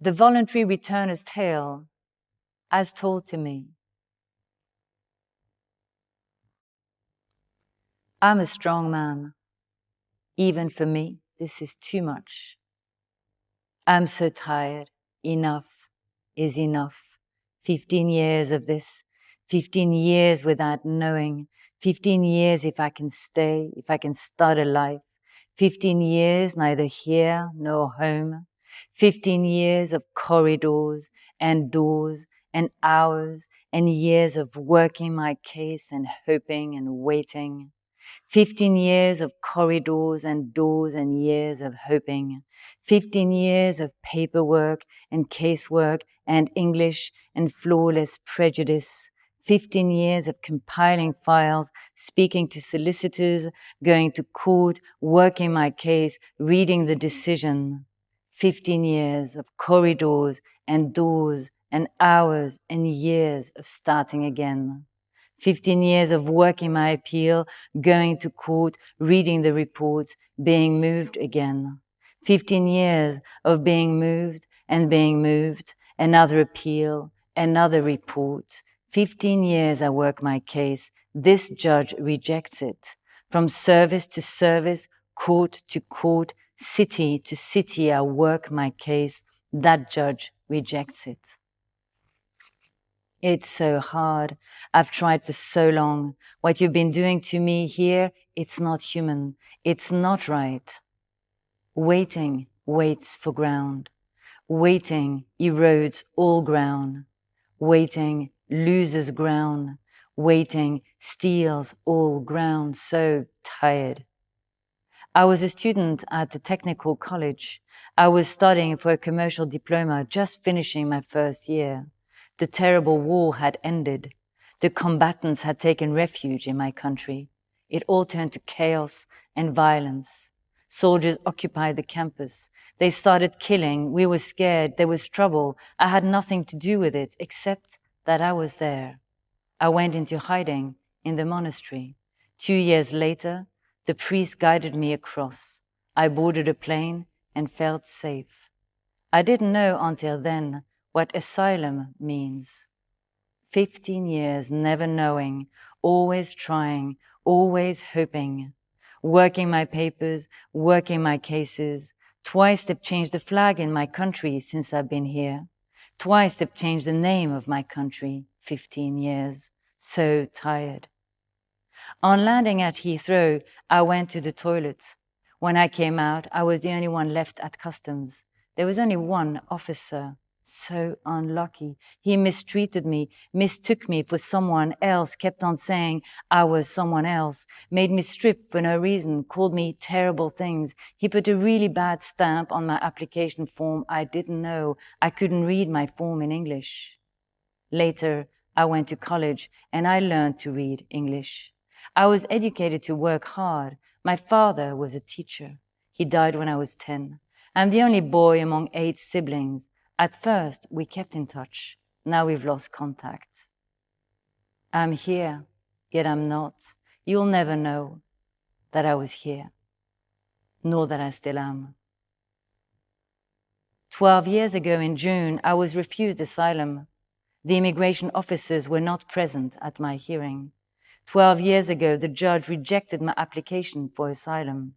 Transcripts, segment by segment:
The voluntary returner's tale as told to me. I'm a strong man. Even for me, this is too much. I'm so tired. Enough is enough. 15 years of this, 15 years without knowing, 15 years if I can stay, if I can start a life, 15 years neither here nor home, 15 years of corridors and doors and hours and years of working my case and hoping and waiting. 15 years of corridors and doors and years of hoping. 15 years of paperwork and casework and English and flawless prejudice. 15 years of compiling files, speaking to solicitors, going to court, working my case, reading the decision. 15 years of corridors and doors and hours and years of starting again. 15 years of working my appeal, going to court, reading the reports, being moved again. 15 years of being moved, another appeal, another report. 15 years I work my case. This judge rejects it. From service to service, court to court, city to city, I work my case. That judge rejects it. It's so hard. I've tried for so long. What you've been doing to me here, it's not human. It's not right. Waiting waits for ground. Waiting erodes all ground. Waiting loses ground. Waiting steals all ground. So tired. I was a student at a technical college. I was studying for a commercial diploma, just finishing my first year. The terrible war had ended. The combatants had taken refuge in my country. It all turned to chaos and violence. Soldiers occupied the campus. They started killing. We were scared. There was trouble. I had nothing to do with it except that I was there. I went into hiding in the monastery. 2 years later, the priest guided me across. I boarded a plane and felt safe. I didn't know until then what asylum means. 15 years never knowing, always trying, always hoping. Working my papers, working my cases. Twice they've changed the flag in my country since I've been here. Twice they've changed the name of my country. 15 years. So tired. On landing at Heathrow, I went to the toilet. When I came out, I was the only one left at customs. There was only one officer. So unlucky. He mistreated me, mistook me for someone else, kept on saying I was someone else, made me strip for no reason, called me terrible things. He put a really bad stamp on my application form. I didn't know. I couldn't read my form in English. Later, I went to college and I learned to read English. I was educated to work hard. My father was a teacher. He died when I was 10. I'm the only boy among 8 siblings. At first, we kept in touch. Now we've lost contact. I'm here, yet I'm not. You'll never know that I was here, nor that I still am. 12 years ago in June, I was refused asylum. The immigration officers were not present at my hearing. 12 years ago, the judge rejected my application for asylum.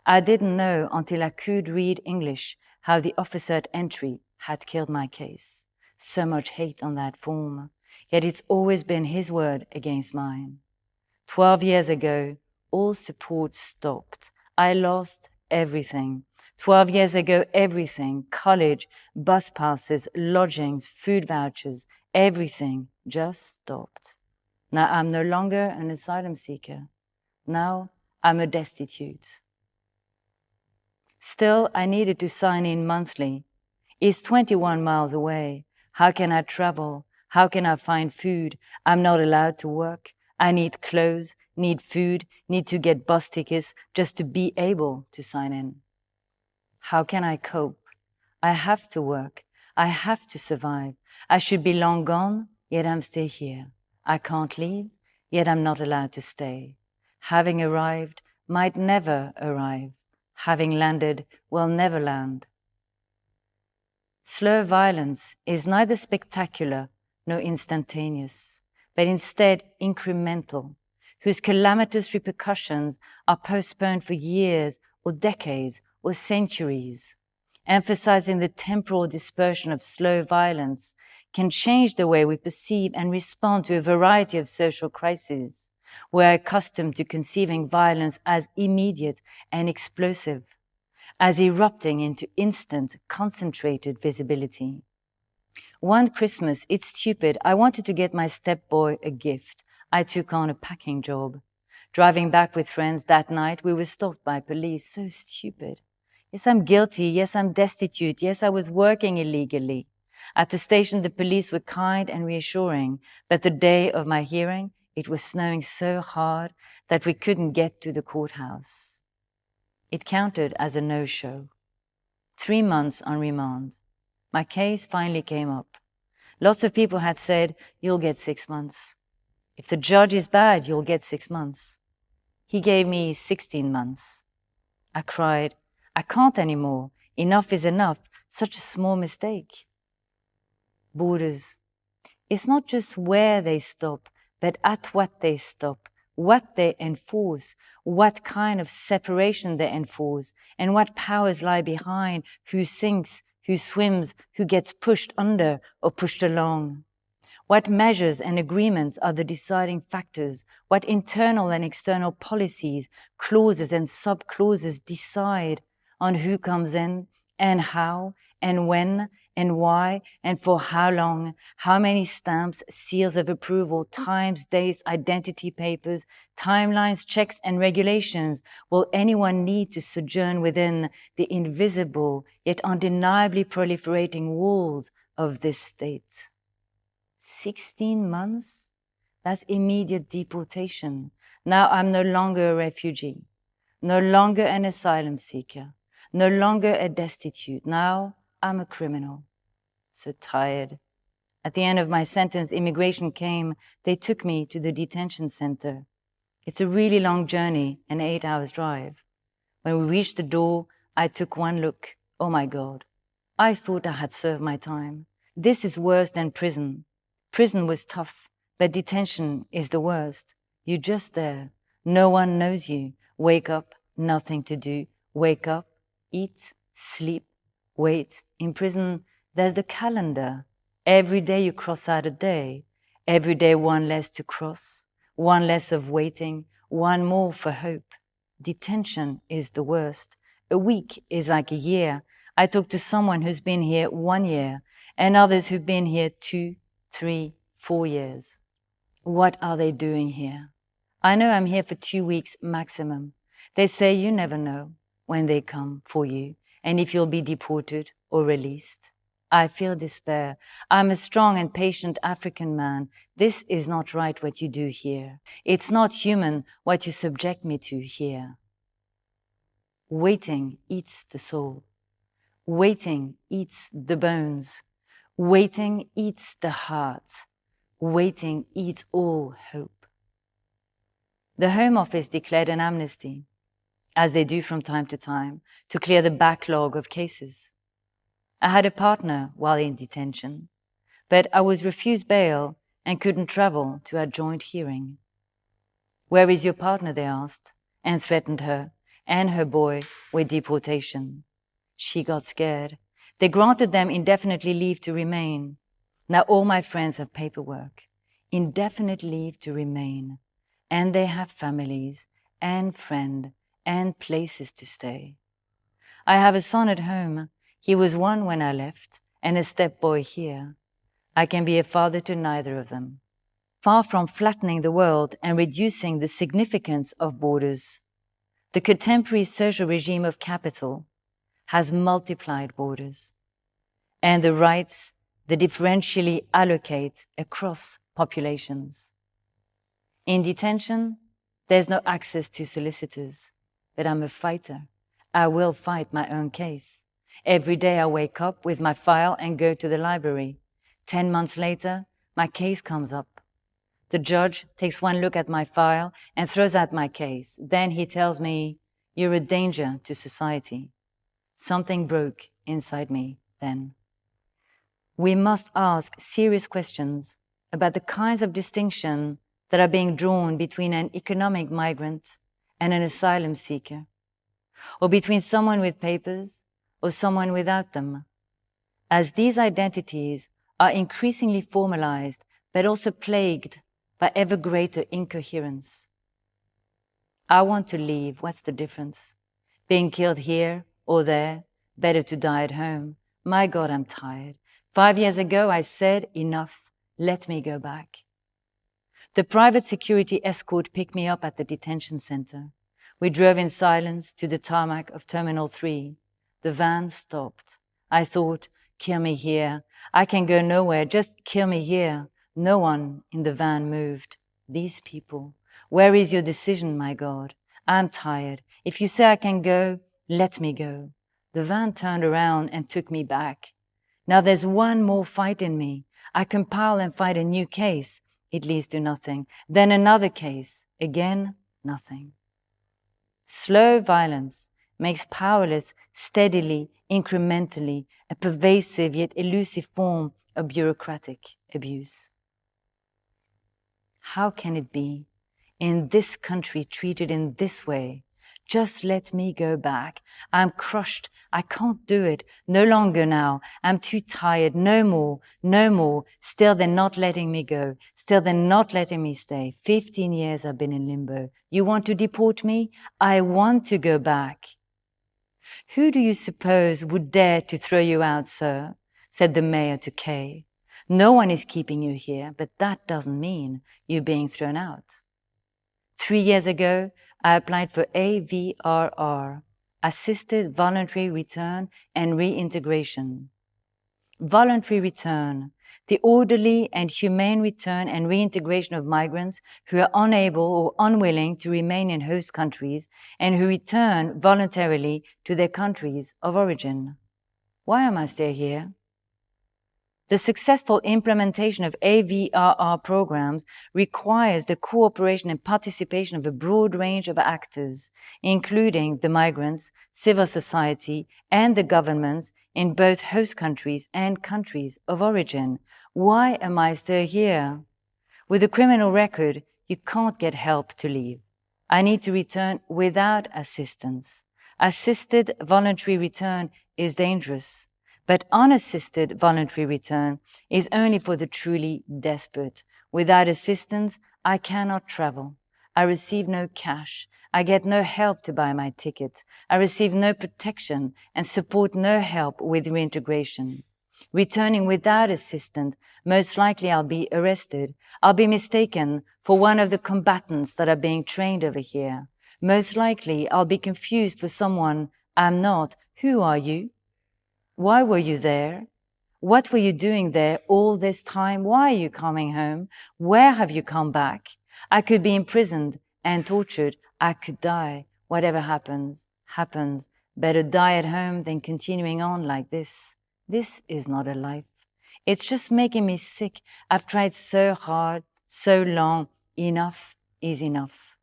I didn't know until I could read English how the officer at entry had killed my case. So much hate on that form, yet it's always been his word against mine. 12 years ago, all support stopped. I lost everything. 12 years ago, everything, college, bus passes, lodgings, food vouchers, everything just stopped. Now I'm no longer an asylum seeker. Now I'm a destitute. Still, I needed to sign in monthly. It's 21 miles away. How can I travel? How can I find food? I'm not allowed to work. I need clothes, need food, need to get bus tickets just to be able to sign in. How can I cope? I have to work. I have to survive. I should be long gone, yet I'm still here. I can't leave, yet I'm not allowed to stay. Having arrived might never arrive. Having landed will never land. Slow violence is neither spectacular nor instantaneous, but instead incremental, whose calamitous repercussions are postponed for years or decades or centuries. Emphasizing the temporal dispersion of slow violence can change the way we perceive and respond to a variety of social crises. We're accustomed to conceiving violence as immediate and explosive, as erupting into instant, concentrated visibility. One Christmas, it's stupid, I wanted to get my stepboy a gift. I took on a packing job. Driving back with friends that night, we were stopped by police. So stupid. Yes, I'm guilty. Yes, I'm destitute. Yes, I was working illegally. At the station, the police were kind and reassuring, but the day of my hearing, it was snowing so hard that we couldn't get to the courthouse. It counted as a no-show. 3 months on remand. My case finally came up. Lots of people had said, you'll get 6 months. If the judge is bad, you'll get 6 months. He gave me 16 months. I cried, I can't anymore. Enough is enough. Such a small mistake. Borders. It's not just where they stop, but at what they stop, what they enforce, what kind of separation they enforce, and what powers lie behind, who sinks, who swims, who gets pushed under or pushed along. What measures and agreements are the deciding factors? What internal and external policies, clauses and sub-clauses decide on who comes in and how and when and why and for how long? How many stamps, seals of approval, times, dates, identity papers, timelines, checks and regulations will anyone need to sojourn within the invisible yet undeniably proliferating walls of this state? 16 months? That's immediate deportation. Now I'm no longer a refugee, no longer an asylum seeker, no longer a destitute. Now I'm a criminal. So tired. At the end of my sentence, immigration came. They took me to the detention center. It's a really long journey, an 8-hour drive. When we reached the door, I took one look. Oh my God. I thought I had served my time. This is worse than prison. Prison was tough, but detention is the worst. You're just there. No one knows you. Wake up, nothing to do. Wake up, eat, sleep, wait. In prison, there's the calendar. Every day you cross out a day. Every day one less to cross. One less of waiting. One more for hope. Detention is the worst. A week is like a year. I talked to someone who's been here 1 year and others who've been here 2, 3, 4 years. What are they doing here? I know I'm here for 2 weeks maximum. They say you never know when they come for you and if you'll be deported or released. I feel despair. I'm a strong and patient African man. This is not right what you do here. It's not human what you subject me to here. Waiting eats the soul. Waiting eats the bones. Waiting eats the heart. Waiting eats all hope. The Home Office declared an amnesty, as they do from time, to clear the backlog of cases. I had a partner while in detention, but I was refused bail and couldn't travel to a joint hearing. Where is your partner, they asked, and threatened her and her boy with deportation. She got scared. They granted them indefinitely leave to remain. Now all my friends have paperwork, indefinite leave to remain, and they have families and friends and places to stay. I have a son at home. He was 1 when I left, and a stepboy here. I can be a father to neither of them. Far from flattening the world and reducing the significance of borders, the contemporary social regime of capital has multiplied borders and the rights that differentially allocate across populations. In detention, there's no access to solicitors, but I'm a fighter. I will fight my own case. Every day I wake up with my file and go to the library. 10 months later, my case comes up. The judge takes one look at my file and throws out my case. Then he tells me, you're a danger to society. Something broke inside me then. We must ask serious questions about the kinds of distinction that are being drawn between an economic migrant and an asylum seeker, or between someone with papers or someone without them, as these identities are increasingly formalized but also plagued by ever greater incoherence. I want to leave, what's the difference? Being killed here or there, better to die at home. My God, I'm tired. 5 years ago I said, enough, let me go back. The private security escort picked me up at the detention center. We drove in silence to the tarmac of Terminal 3. The van stopped. I thought, kill me here. I can go nowhere, just kill me here. No one in the van moved. These people. Where is your decision, my God? I'm tired. If you say I can go, let me go. The van turned around and took me back. Now there's one more fight in me. I compile and fight a new case. It leads to nothing. Then another case. Again, nothing. Slow violence makes powerless steadily, incrementally, a pervasive yet elusive form of bureaucratic abuse. How can it be, in this country treated in this way? Just let me go back. I'm crushed. I can't do it. No longer now. I'm too tired. No more. No more. Still they're not letting me go. Still they're not letting me stay. 15 years I've been in limbo. You want to deport me? I want to go back. Who do you suppose would dare to throw you out, sir? Said the mayor to Kay. No one is keeping you here, but that doesn't mean you're being thrown out. 3 years ago, I applied for AVRR, Assisted Voluntary Return and Reintegration. Voluntary return, the orderly and humane return and reintegration of migrants who are unable or unwilling to remain in host countries and who return voluntarily to their countries of origin. Why am I still here? The successful implementation of AVRR programs requires the cooperation and participation of a broad range of actors, including the migrants, civil society, and the governments in both host countries and countries of origin. Why am I still here? With a criminal record, you can't get help to leave. I need to return without assistance. Assisted voluntary return is dangerous. But unassisted voluntary return is only for the truly desperate. Without assistance, I cannot travel. I receive no cash. I get no help to buy my ticket. I receive no protection and support no help with reintegration. Returning without assistance, most likely I'll be arrested. I'll be mistaken for one of the combatants that are being trained over here. Most likely I'll be confused for someone I'm not. Who are you? Why were you there? What were you doing there all this time? Why are you coming home? Where have you come back? I could be imprisoned and tortured. I could die. Whatever happens, happens. Better die at home than continuing on like this. This is not a life. It's just making me sick. I've tried so hard, so long. Enough is enough.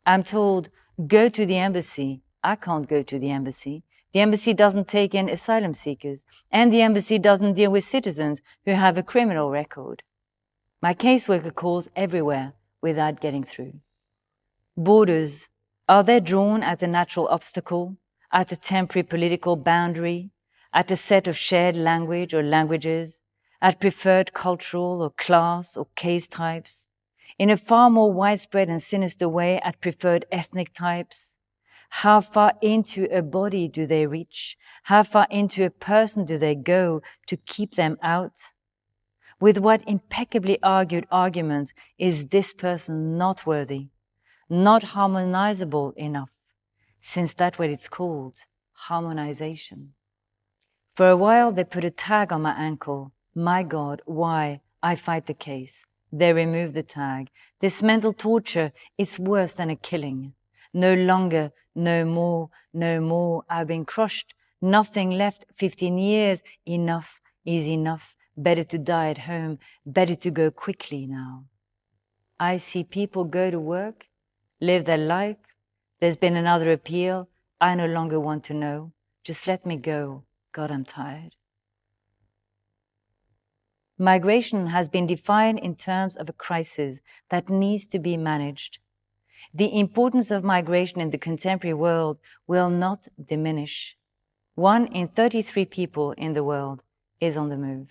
I'm told, go to the embassy. I can't go to the embassy. The embassy doesn't take in asylum seekers, and the embassy doesn't deal with citizens who have a criminal record. My caseworker calls everywhere without getting through. Borders, are they drawn at a natural obstacle, at a temporary political boundary, at a set of shared language or languages, at preferred cultural or class or case types, in a far more widespread and sinister way at preferred ethnic types? How far into a body do they reach? How far into a person do they go to keep them out? With what impeccably argued arguments is this person not worthy, not harmonizable enough, since that's what it's called, harmonization. For a while they put a tag on my ankle. My God, why? I fight the case. They remove the tag. This mental torture is worse than a killing. No longer, no more, no more. I've been crushed. Nothing left. 15 years. Enough is enough. Better to die at home. Better to go quickly now. I see people go to work, live their life. There's been another appeal. I no longer want to know. Just let me go. God, I'm tired. Migration has been defined in terms of a crisis that needs to be managed. The importance of migration in the contemporary world will not diminish. 1 in 33 people in the world is on the move.